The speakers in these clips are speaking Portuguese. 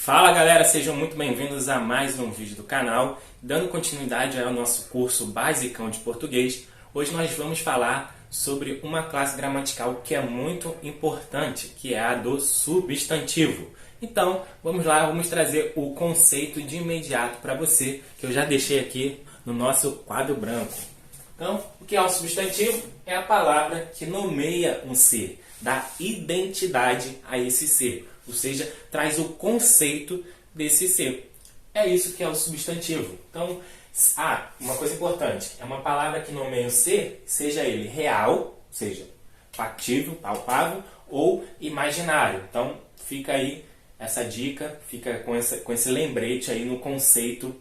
Fala galera, sejam muito bem-vindos a mais um vídeo do canal. Dando continuidade ao nosso curso basicão de português, hoje nós vamos falar sobre uma classe gramatical que é muito importante, que é a do substantivo. Então, vamos lá, vamos trazer o conceito de imediato para você, que eu já deixei aqui no nosso quadro branco. Então, o que é um substantivo? É a palavra que nomeia um ser, dá identidade a esse ser, ou seja, traz o conceito desse ser. É isso que é o substantivo. Então, uma coisa importante, é uma palavra que nomeia um ser, seja ele real, ou seja, factível, palpável, ou imaginário. Então, fica aí essa dica, fica com esse lembrete aí no conceito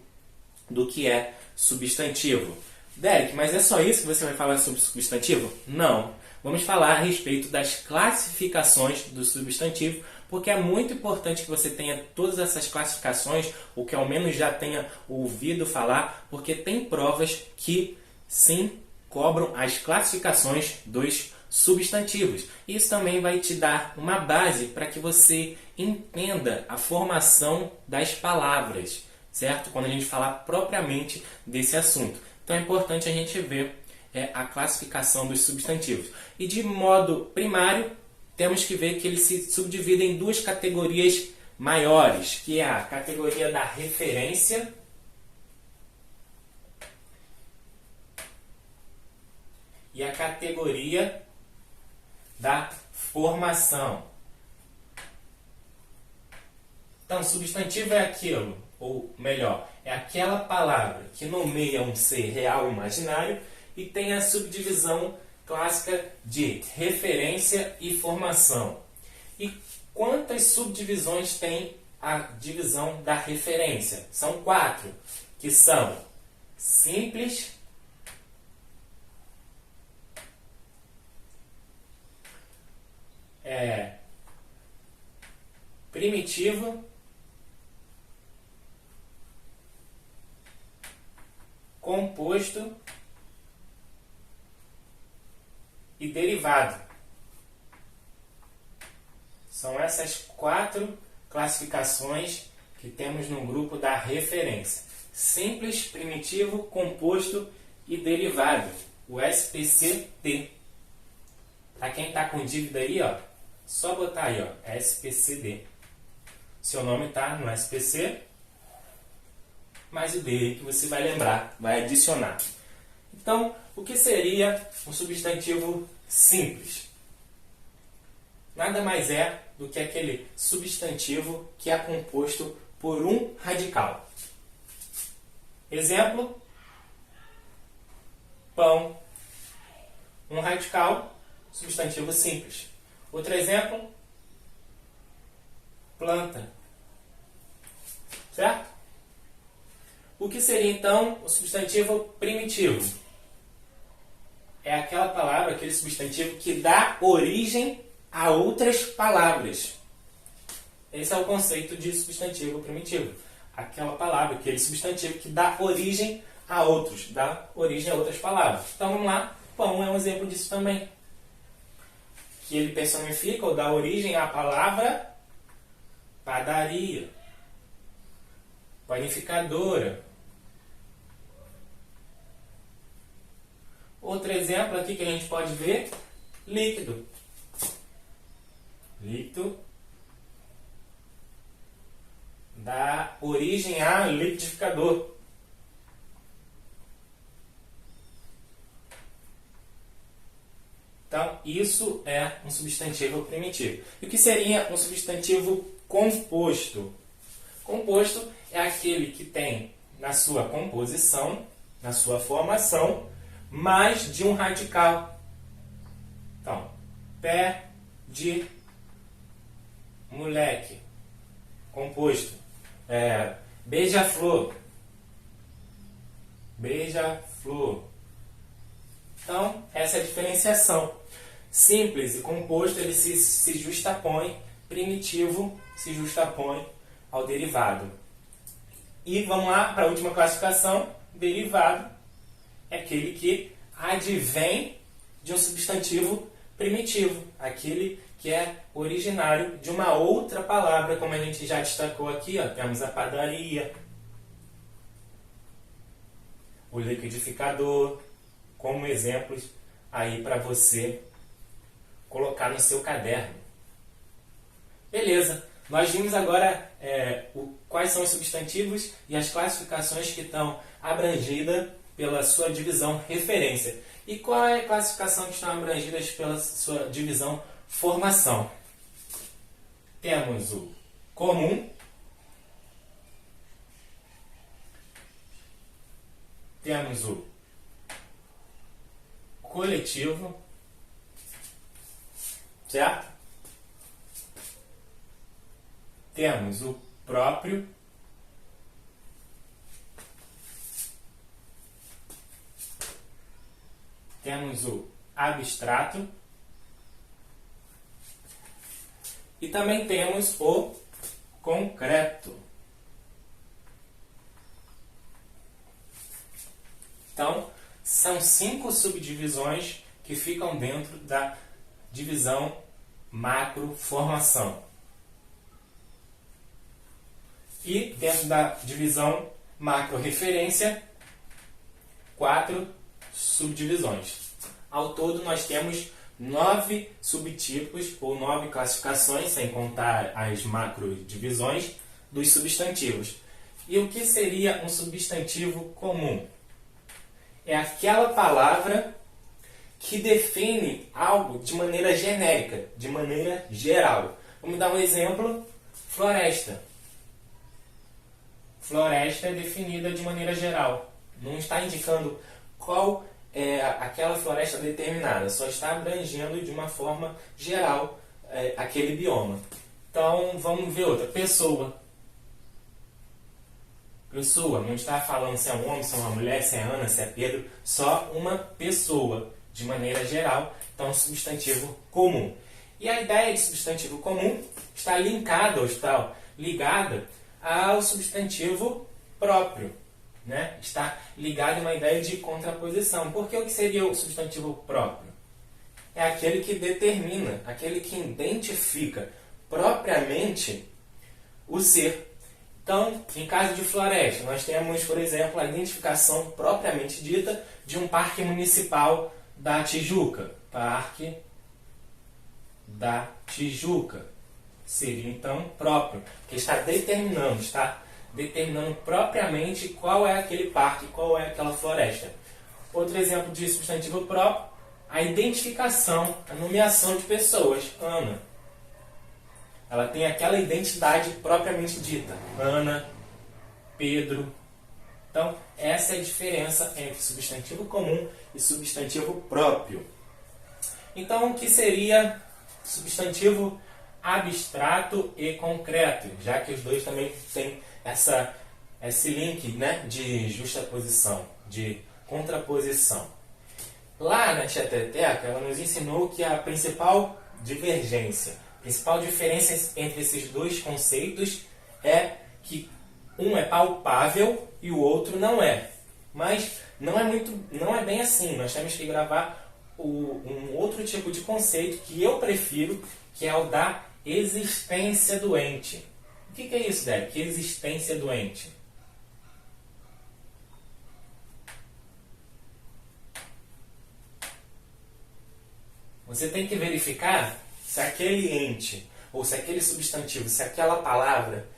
do que é substantivo. Derek, mas é só isso que você vai falar sobre substantivo? Não. Vamos falar a respeito das classificações do substantivo, porque é muito importante que você tenha todas essas classificações, ou que ao menos já tenha ouvido falar, porque tem provas que sim cobram as classificações dos substantivos. Isso também vai te dar uma base para que você entenda a formação das palavras, certo? Quando a gente falar propriamente desse assunto. Então é importante a gente ver a classificação dos substantivos. E de modo primário, temos que ver que eles se subdividem em duas categorias maiores, que é a categoria da referência e a categoria da formação. Então, substantivo é aquilo, ou melhor, é aquela palavra que nomeia um ser real ou imaginário e tem a subdivisão clássica de referência e formação. E quantas subdivisões tem a divisão da referência? São 4, que são simples, primitivo, composto e derivado. São essas 4 classificações que temos no grupo da referência. Simples, primitivo, composto e derivado. O SPCD. Para quem está com dívida aí, ó, só botar aí, ó, SPCD. Seu nome está no SPC, mais o D aí que você vai lembrar, vai adicionar. Então, o que seria um substantivo simples? Nada mais é do que aquele substantivo que é composto por um radical. Exemplo: pão. Um radical, substantivo simples. Outro exemplo: planta. Certo? O que seria então o substantivo primitivo? É aquela palavra, aquele substantivo que dá origem a outras palavras. Esse é o conceito de substantivo primitivo. Aquela palavra, aquele substantivo que dá origem a outros, dá origem a outras palavras. Então vamos lá, pão é um exemplo disso também. Que ele personifica ou dá origem à palavra padaria, panificadora. Outro exemplo aqui que a gente pode ver, líquido. Líquido dá origem a liquidificador. Então, isso é um substantivo primitivo. E o que seria um substantivo composto? Composto é aquele que tem na sua composição, na sua formação, mais de um radical. Então, pé de moleque, composto. Beija-flor, beija-flor. Então, essa é a diferenciação. Simples e composto, ele se justapõe, primitivo se justapõe ao derivado. E vamos lá para a última classificação, derivado. É aquele que advém de um substantivo primitivo, aquele que é originário de uma outra palavra, como a gente já destacou aqui, ó, temos a padaria, o liquidificador, como exemplos aí para você colocar no seu caderno. Beleza, nós vimos agora quais são os substantivos e as classificações que estão abrangidas pela sua divisão referência. E qual é a classificação que estão abrangidas pela sua divisão formação? Temos o comum, temos o coletivo, certo? Temos o próprio, temos o abstrato e também temos o concreto. Então, são 5 subdivisões que ficam dentro da divisão macro-formação. E dentro da divisão macro-referência, 4 subdivisões. Ao todo, nós temos 9 subtipos ou 9 classificações, sem contar as macrodivisões, dos substantivos. E o que seria um substantivo comum? É aquela palavra que define algo de maneira genérica, de maneira geral. Vamos dar um exemplo: floresta. Floresta é definida de maneira geral. Não está indicando qual é aquela floresta determinada, só está abrangendo de uma forma geral aquele bioma. Então, vamos ver outra. Pessoa. Pessoa, não está falando se é um homem, se é uma mulher, se é Ana, se é Pedro, só uma pessoa, de maneira geral. Então, um substantivo comum. E a ideia de substantivo comum está linkada ou está ligada ao substantivo próprio, né? Está ligado a uma ideia de contraposição. Porque o que seria o substantivo próprio? É aquele que determina, aquele que identifica propriamente o ser. Então, em caso de floresta, nós temos, por exemplo, a identificação propriamente dita de um parque municipal da Tijuca. Parque da Tijuca. Seria, então, próprio, que está determinando propriamente qual é aquele parque, qual é aquela floresta. Outro exemplo de substantivo próprio, a identificação, a nomeação de pessoas. Ana. Ela tem aquela identidade propriamente dita. Ana, Pedro. Então, essa é a diferença entre substantivo comum e substantivo próprio. Então, o que seria substantivo abstrato e concreto? Já que os dois também têm esse link, né, de justaposição, de contraposição. Lá na Tia Teteca, ela nos ensinou que a principal divergência, a principal diferença entre esses dois conceitos é que um é palpável e o outro não é. Mas não é bem assim. Nós temos que gravar um outro tipo de conceito que eu prefiro, que é o da existência doente. O que é isso, Débora? Que existência doente? Você tem que verificar se aquele ente, ou se aquele substantivo, se aquela palavra,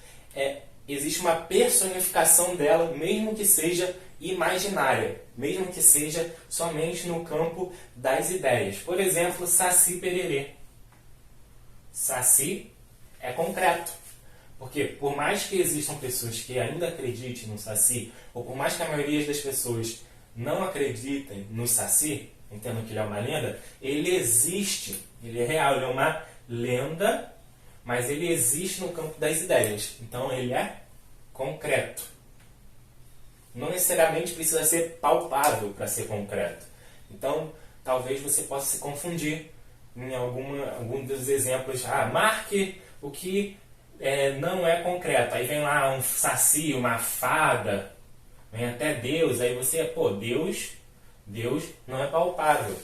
existe uma personificação dela, mesmo que seja imaginária, mesmo que seja somente no campo das ideias. Por exemplo, Saci Pererê. Saci é concreto. Porque por mais que existam pessoas que ainda acreditem no Saci, ou por mais que a maioria das pessoas não acreditem no Saci, entendam que ele é uma lenda, ele existe, ele é real, ele é uma lenda, mas ele existe no campo das ideias. Então ele é concreto. Não necessariamente precisa ser palpável para ser concreto. Então, talvez você possa se confundir em algum dos exemplos. Marque o que não é concreto. Aí vem lá um saci, uma fada, vem até Deus. Aí você, Deus não é palpável.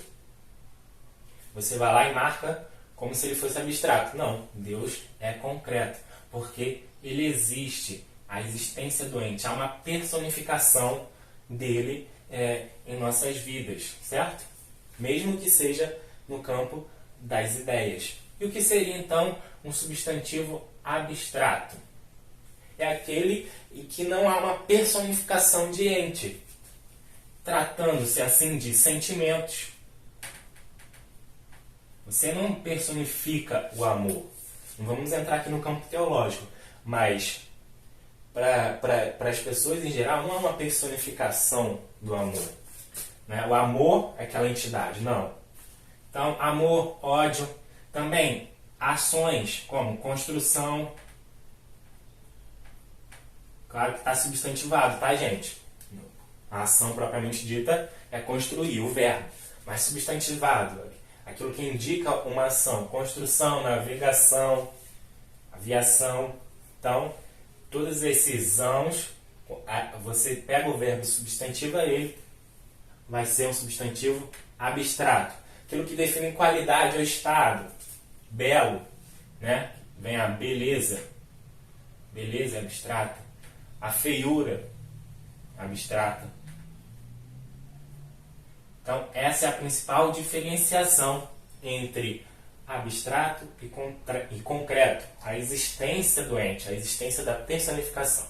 Você vai lá e marca como se ele fosse abstrato. Não, Deus é concreto, porque ele existe, a existência doente, há uma personificação dele em nossas vidas, certo? Mesmo que seja no campo das ideias. E o que seria então um substantivo abstrato? É aquele em que não há uma personificação de ente, tratando-se assim de sentimentos. Você não personifica o amor. Não vamos entrar aqui no campo teológico, mas para as pessoas em geral não há uma personificação do amor. Né? O amor é aquela entidade, não. Então, amor, ódio, também ações como construção. Claro que está substantivado, tá, gente? A ação propriamente dita é construir, o verbo. Mas substantivado, aquilo que indica uma ação. Construção, navegação, aviação. Então, todos esses ãos, você pega o verbo substantivo, ele vai ser um substantivo abstrato. Aquilo que define qualidade ou estado. Belo, né? Vem a beleza. Beleza é abstrata. A feiura, abstrata. Então, essa é a principal diferenciação entre abstrato e concreto. A existência do ente, a existência da personificação.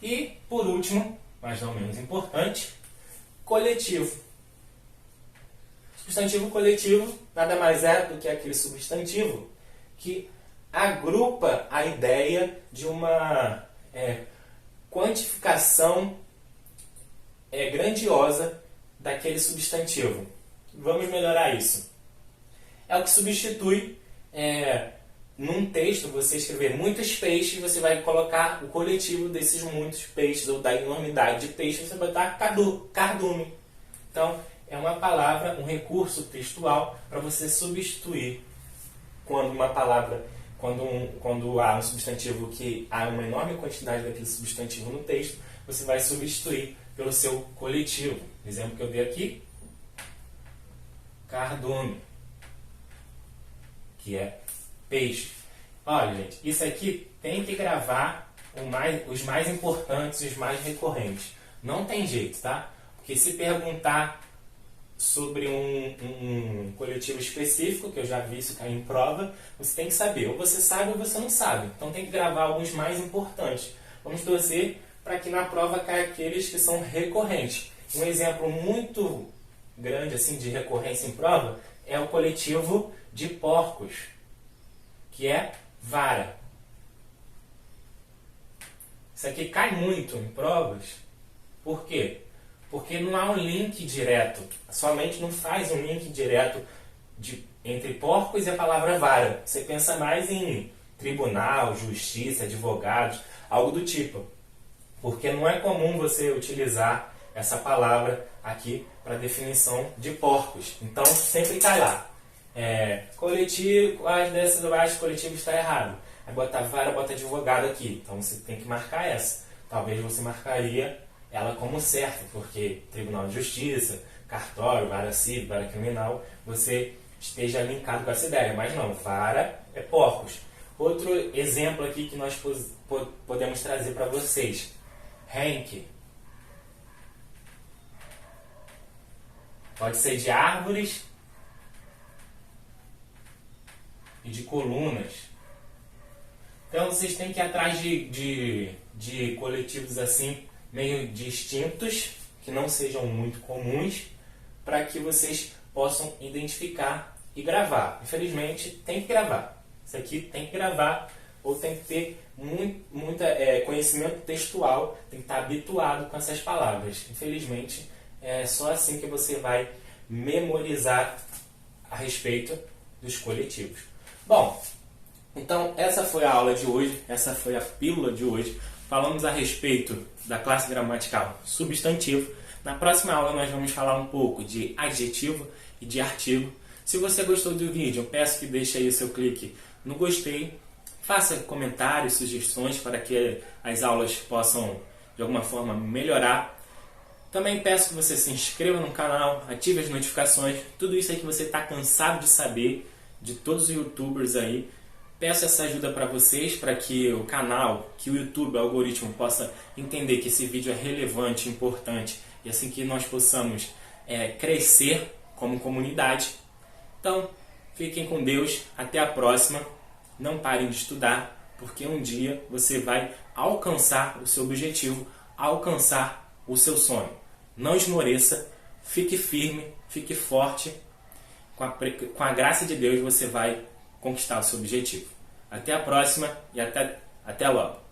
E, por último, mas não menos importante, coletivo. Substantivo coletivo nada mais é do que aquele substantivo que agrupa a ideia de uma quantificação grandiosa daquele substantivo. Vamos melhorar isso. É o que substitui, num texto, você escrever muitos peixes, você vai colocar o coletivo desses muitos peixes, ou da enormidade de peixes, você vai botar cardume. Então, é uma palavra, um recurso textual para você substituir quando uma palavra, quando há um substantivo que há uma enorme quantidade daquele substantivo no texto, você vai substituir pelo seu coletivo. O exemplo que eu dei aqui, cardume, que é peixe. Olha, gente, isso aqui tem que gravar os mais importantes e os mais recorrentes. Não tem jeito, tá? Porque se perguntar sobre um coletivo específico, que eu já vi isso cair em prova, você tem que saber. Ou você sabe ou você não sabe. Então tem que gravar alguns mais importantes. Vamos torcer para que na prova caia aqueles que são recorrentes. Um exemplo muito grande assim, de recorrência em prova é o coletivo de porcos, que é vara. Isso aqui cai muito em provas. Por quê? Porque não há um link direto. A sua mente não faz um link direto entre porcos e a palavra vara. Você pensa mais em tribunal, justiça, advogados, algo do tipo. Porque não é comum você utilizar essa palavra aqui para definição de porcos. Então, sempre cai lá. Coletivo, quais dessas abaixo coletivo está errado. Aí bota vara, bota advogado aqui. Então, você tem que marcar essa. Talvez você marcaria ela como certa, porque Tribunal de Justiça, cartório, vara civil, vara criminal, você esteja linkado com essa ideia. Mas não, vara é porcos. Outro exemplo aqui que nós podemos trazer para vocês. Renque. Pode ser de árvores e de colunas. Então vocês têm que ir atrás de coletivos assim, meio distintos, que não sejam muito comuns, para que vocês possam identificar e gravar. Infelizmente, tem que gravar. Isso aqui tem que gravar, ou tem que ter muito conhecimento textual, tem que estar habituado com essas palavras. Infelizmente, é só assim que você vai memorizar a respeito dos coletivos. Bom, então essa foi a aula de hoje, essa foi a pílula de hoje. Falamos a respeito da classe gramatical substantivo. Na próxima aula nós vamos falar um pouco de adjetivo e de artigo. Se você gostou do vídeo, eu peço que deixe aí o seu clique no gostei. Faça comentários, sugestões para que as aulas possam de alguma forma melhorar. Também peço que você se inscreva no canal, ative as notificações. Tudo isso aí que você está cansado de saber, de todos os youtubers aí. Peço essa ajuda para vocês, para que o canal, que o YouTube, o algoritmo, possa entender que esse vídeo é relevante, importante, e assim que nós possamos crescer como comunidade. Então, fiquem com Deus, até a próxima, não parem de estudar, porque um dia você vai alcançar o seu objetivo, alcançar o seu sonho. Não esmoreça, fique firme, fique forte, com a graça de Deus você vai conquistar o seu objetivo. Até a próxima e até logo.